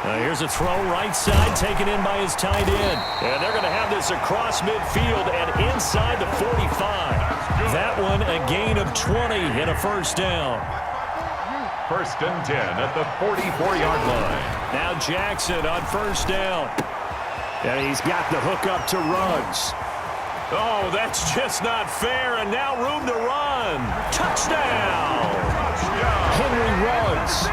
Here's a throw right side taken in by his tight end. And they're going to have this across midfield and inside the 45. That one a gain of 20 and a first down. 1st and 10 at the 44-yard line. Now Jackson on first down. And he's got the hook up to Ruggs. Oh, that's just not fair. And now room to run. Touchdown. Henry Ruggs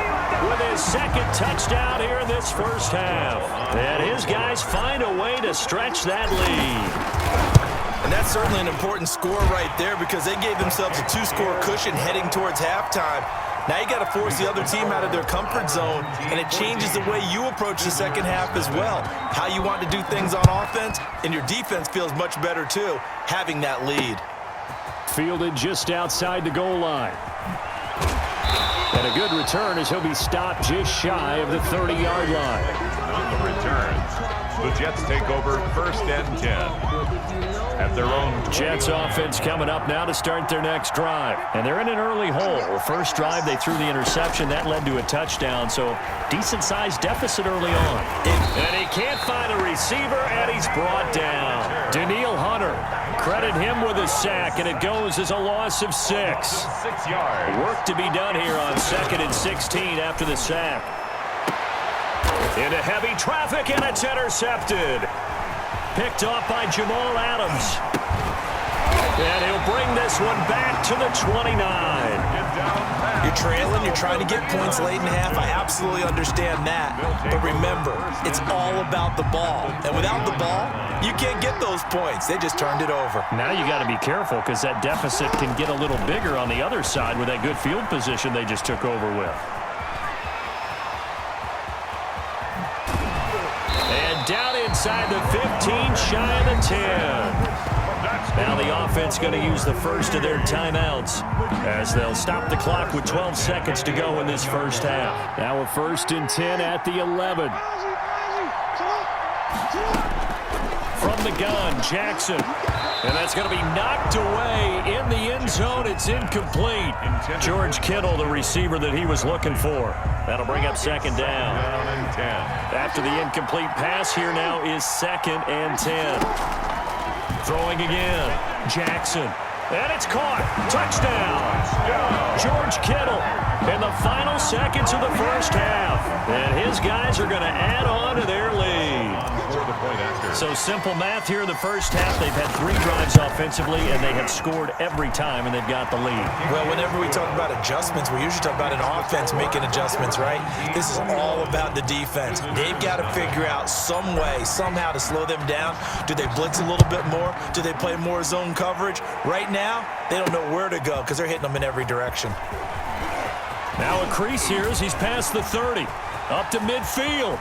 with his second touchdown here in this first half. And his guys find a way to stretch that lead. And that's certainly an important score right there because they gave themselves a 2-score cushion heading towards halftime. Now you got to force the other team out of their comfort zone, and it changes the way you approach the second half as well. How you want to do things on offense, and your defense feels much better too, having that lead. Fielded just outside the goal line. And a good return as he'll be stopped just shy of the 30-yard line. On the return, the Jets take over 1st and 10. At their own Jets offense coming up now to start their next drive. And they're in an early hole. The first drive, they threw the interception. That led to a touchdown, so decent-sized deficit early on. And he can't find a receiver, and he's brought down. Daniil Hunter, credit him with a sack, and it goes as a loss of 6. 6 yards. Work to be done here on 2nd and 16 after the sack. Into heavy traffic, and it's intercepted. Picked off by Jamal Adams. And he'll bring this one back to the 29. You're trailing, you're trying to get points late in half. I absolutely understand that. But remember, it's all about the ball. And without the ball, you can't get those points. They just turned it over. Now you got to be careful because that deficit can get a little bigger on the other side with that good field position they just took over with. Down inside the 15, shy of the 10. Now the offense going to use the first of their timeouts as they'll stop the clock with 12 seconds to go in this first half. Now a 1st and 10 at the 11. From the gun, Jackson. And that's going to be knocked away in the end zone. It's incomplete. George Kittle, the receiver that he was looking for. That'll bring up 2nd down. After the incomplete pass, here now is 2nd and 10. Throwing again. Jackson. And it's caught. Touchdown. George Kittle in the final seconds of the first half. And his guys are going to add on to their lead. So simple math here in the first half. They've had 3 drives offensively, and they have scored every time, and they've got the lead. Well, whenever we talk about adjustments, we usually talk about an offense making adjustments, right? This is all about the defense. They've got to figure out some way, somehow to slow them down. Do they blitz a little bit more? Do they play more zone coverage? Right now, they don't know where to go because they're hitting them in every direction. Now a crease here as he's past the 30. Up to midfield.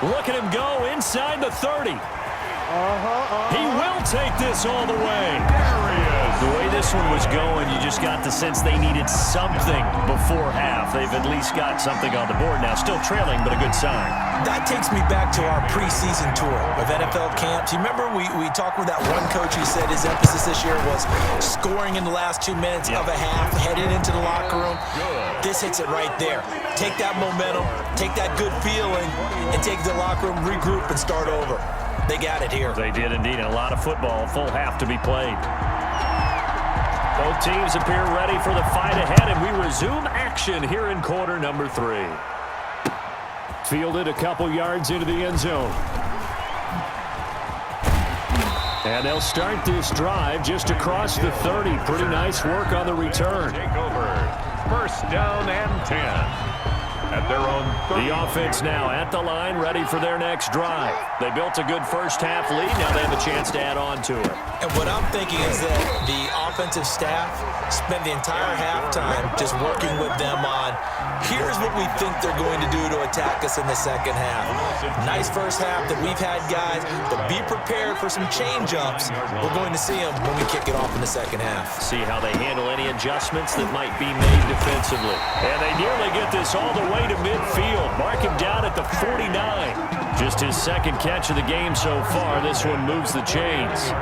Look at him go inside the 30. He will take this all the way. There he is. The way this one was going, you just got the sense they needed something before half. They've at least got something on the board now. Still trailing, but a good sign. That takes me back to our preseason tour of NFL camps. You remember we talked with that one coach who said his emphasis this year was scoring in the last 2 minutes of a half, headed into the locker room. This hits it right there. Take that momentum, take that good feeling, and take the locker room, regroup, and start over. They got it here. They did indeed. A lot of football, full half to be played. Both teams appear ready for the fight ahead, and we resume action here in quarter number 3. Fielded a couple yards into the end zone. And they'll start this drive just across the 30. Pretty nice work on the return. Take over. 1st down and 10. At their own 30. The offense now at the line, ready for their next drive. They built a good first half lead. Now they have a chance to add on to it. And what I'm thinking is that the offensive staff spent the entire halftime just working with them on, here's what we think they're going to do to attack us in the second half. Nice first half that we've had, guys, but be prepared for some change-ups. We're going to see them when we kick it off in the second half. See how they handle any adjustments that might be made defensively. And they nearly get this all the way to midfield. Mark him down at the 49. Just his 2nd catch of the game so far. This one moves the chains.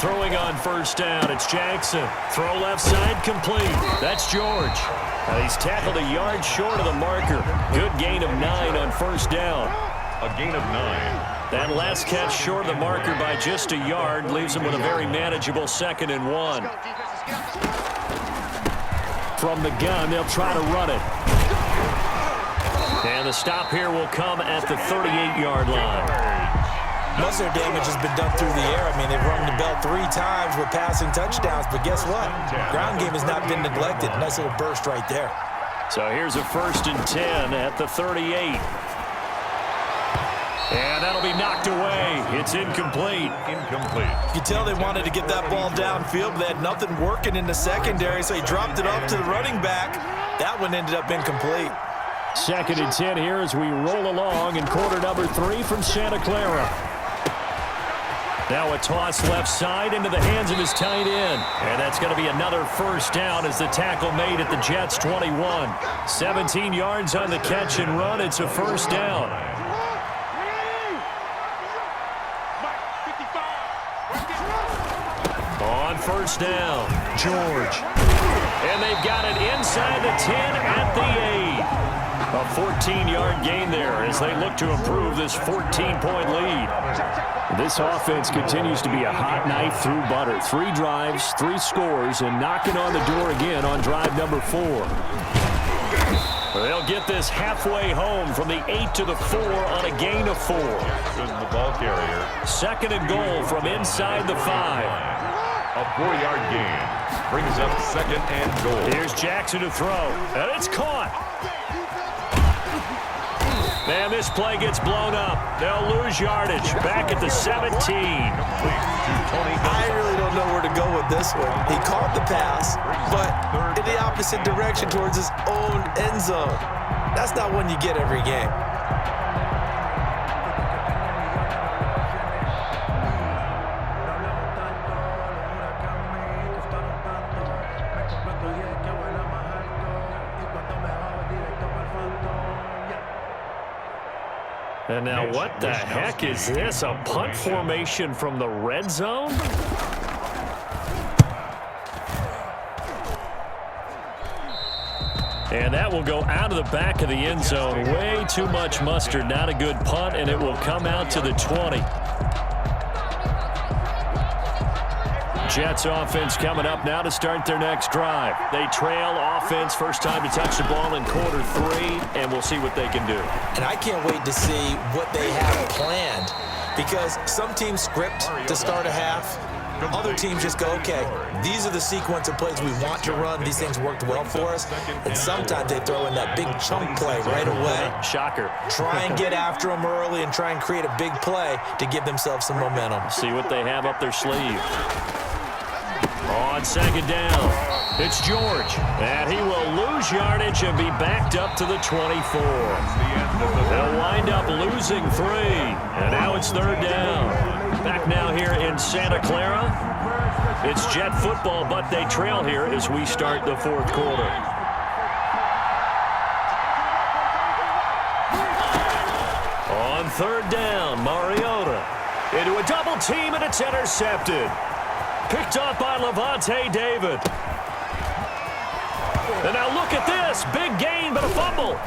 Throwing on first down, it's Jackson. Throw left side, complete. That's George. He's tackled a yard short of the marker. Good gain of 9 on first down. A gain of 9. That last catch short of the marker by just a yard leaves him with a very manageable 2nd and 1. From the gun, they'll try to run it. And the stop here will come at the 38-yard line. Most of their damage has been done through the air. I mean, they've rung the bell 3 times with passing touchdowns, but guess what? Ground game has not been neglected. Nice little burst right there. So here's a 1st and 10 at the 38. And that'll be knocked away. It's incomplete. You can tell they wanted to get that ball downfield, but they had nothing working in the secondary, so he dropped it off to the running back. That one ended up incomplete. 2nd and 10 here as we roll along in quarter number 3 from Santa Clara. Now a toss left side into the hands of his tight end. And that's going to be another 1st down as the tackle made at the Jets' 21. 17 yards on the catch and run. It's a 1st down. On 1st down, George. And they've got it inside the 10 at the 8. A 14-yard gain there as they look to improve this 14-point lead. This offense continues to be a hot knife through butter. 3 drives, 3 scores, and knocking on the door again on drive number 4. They'll get this halfway home from the 8 to the 4 on a gain of 4. Good in the ball carrier. 2nd and goal from inside the 5. A 4-yard gain. Brings up 2nd and goal. Here's Jackson to throw, and it's caught. Man, this play gets blown up. They'll lose yardage. Back at the 17. I really don't know where to go with this one. He caught the pass, but in the opposite direction towards his own end zone. That's not one you get every game. And now what the heck is this? A punt formation from the red zone? And that will go out of the back of the end zone. Way too much mustard. Not a good punt, and it will come out to the 20. Jets offense coming up now to start their next drive. They trail offense, first time to touch the ball in quarter 3, and we'll see what they can do. And I can't wait to see what they have planned, because some teams script to start a half. Other teams just go, okay, these are the sequence of plays we want to run. These things worked well for us. And sometimes they throw in that big chunk play right away. Shocker. Try and get after them early and try and create a big play to give themselves some momentum. See what they have up their sleeve. On 2nd down, it's George. And he will lose yardage and be backed up to the 24. They'll wind up losing 3. And now it's 3rd down. Back now here in Santa Clara. It's Jet football, but they trail here as we start the 4th quarter. On 3rd down, Mariota into a double team, and it's intercepted. Picked up by Levante David. And now look at this. Big gain, but a fumble.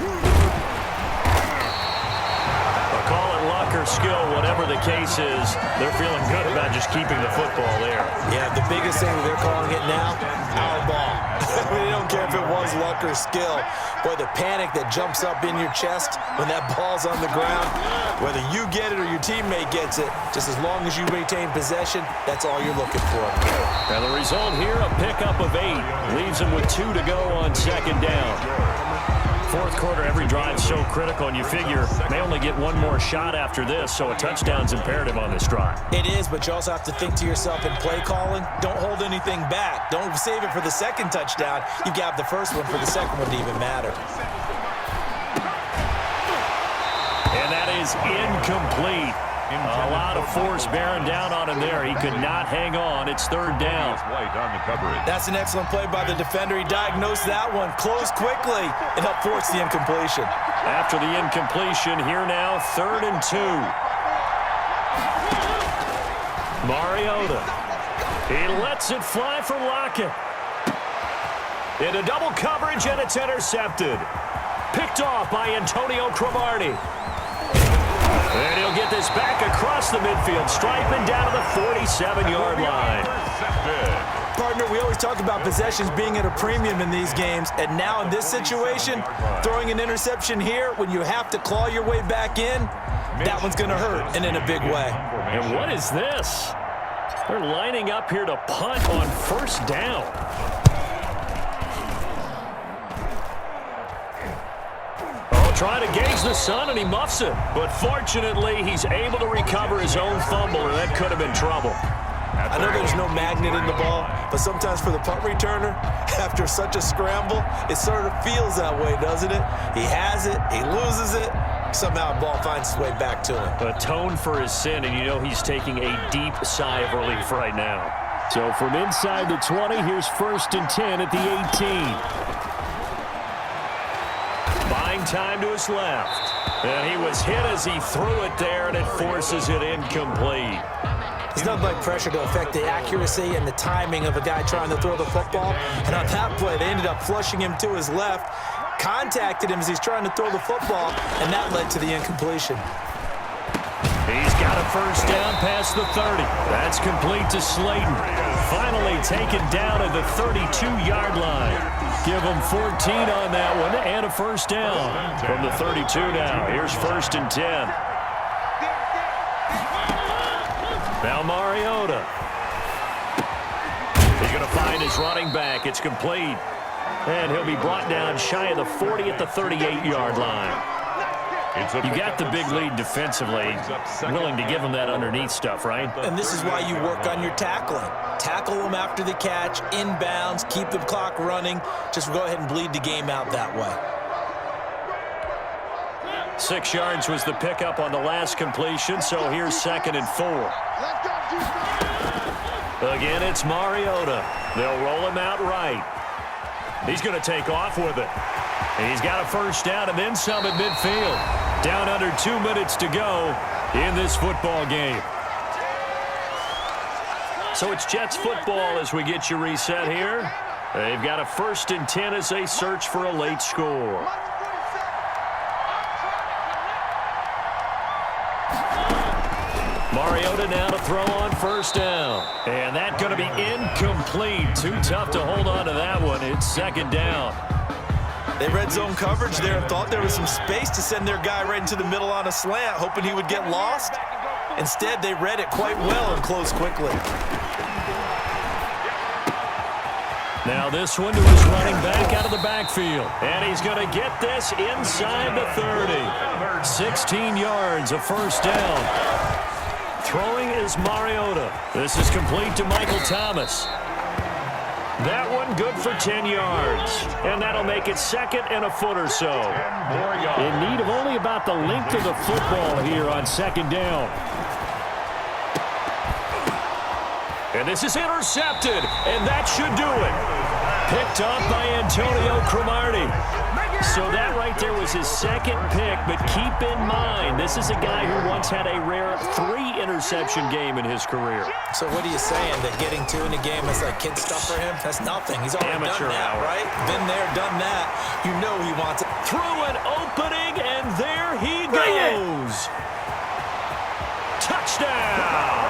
They'll call it luck or skill, whatever the case is. They're feeling good about just keeping the football there. Yeah, the biggest thing they're calling it now, our ball. They don't care if it was luck or skill. Boy, the panic that jumps up in your chest when that ball's on the ground, whether you get it or your teammate gets it, just as long as you maintain possession, that's all you're looking for. And the result here, a pickup of 8. Leaves them with 2 to go on 2nd down. 4th quarter, every drive so critical, and you figure they only get one more shot after this, so a touchdown's imperative on this drive. It is, but you also have to think to yourself in play calling, don't hold anything back. Don't save it for the 2nd touchdown. You've got the 1st one for the 2nd one to even matter. And that is incomplete. A lot of force bearing down on him there. He could not hang on. It's 3rd down. White on the coverage. That's an excellent play by the defender. He diagnosed that one, closed quickly, and helped force the incompletion. After the incompletion, here now, 3rd and 2. Mariota He lets it fly for Lockett. Into double coverage, and it's intercepted. Picked off by Antonio Cromartie. And he'll get this back across the midfield stripe and down to the 47-yard line. Partner, we always talk about possessions being at a premium in these games, and now in this situation, throwing an interception here when you have to claw your way back in, that one's going to hurt, and in a big way. And what is this? They're lining up here to punt on first down. Trying to gauge the sun, and he muffs it. But fortunately, he's able to recover his own fumble, and that could have been trouble. I know there's no magnet in the ball, but sometimes for the punt returner, after such a scramble, it sort of feels that way, doesn't it? He has it, he loses it, somehow the ball finds its way back to him. Atone for his sin, and you know he's taking a deep sigh of relief right now. So from inside the 20, here's 1st and 10 at the 18. Buying time to his left. And he was hit as he threw it there, and it forces it incomplete. There's nothing like pressure to affect the accuracy and the timing of a guy trying to throw the football. And on that play, they ended up flushing him to his left, contacted him as he's trying to throw the football, and that led to the incompletion. He's got a first down past the 30. That's complete to Slayton. Finally taken down at the 32-yard line. Give him 14 on that one and a first down. From the 32 now, here's 1st and 10. Now Mariota. He's going to find his running back. It's complete. And he'll be brought down shy of the 40 at the 38-yard line. You got the big lead defensively. Willing to give him that underneath stuff, right? And this is why you work on your tackling. Tackle them after the catch, inbounds, keep the clock running. Just go ahead and bleed the game out that way. 6 yards was the pickup on the last completion, so here's 2nd and 4. Again, it's Mariota. They'll roll him out right. He's going to take off with it. He's got a first down and then some at midfield. Down under 2 minutes to go in this football game. So it's Jets football as we get you reset here. They've got a 1st and 10 as they search for a late score. Mariota now to throw on first down. And that's going to be incomplete. Too tough to hold on to that one. It's 2nd down. They red zone coverage there and thought there was some space to send their guy right into the middle on a slant, hoping he would get lost. Instead, they read it quite well and closed quickly. Now this one to his running back out of the backfield. And he's going to get this inside the 30. 16 yards, a first down. Throwing is Mariota. This is complete to Michael Thomas. That one good for 10 yards. And that'll make it 2nd and a foot or so. In need of only about the length of the football here on 2nd down. And this is intercepted. And that should do it. Picked up by Antonio Cromartie. So that right there was his 2nd pick, but keep in mind, this is a guy who once had a rare 3-interception game in his career. So what are you saying, that getting 2 in a game is like kid stuff for him? That's nothing. He's already Amateur done that, hour. right? Been there, done that. You know he wants it. Through an opening, and there he goes. Touchdown!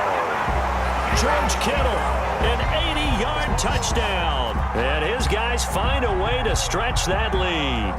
George Kittle, an 80-yard touchdown. And his guys find a way to stretch that lead.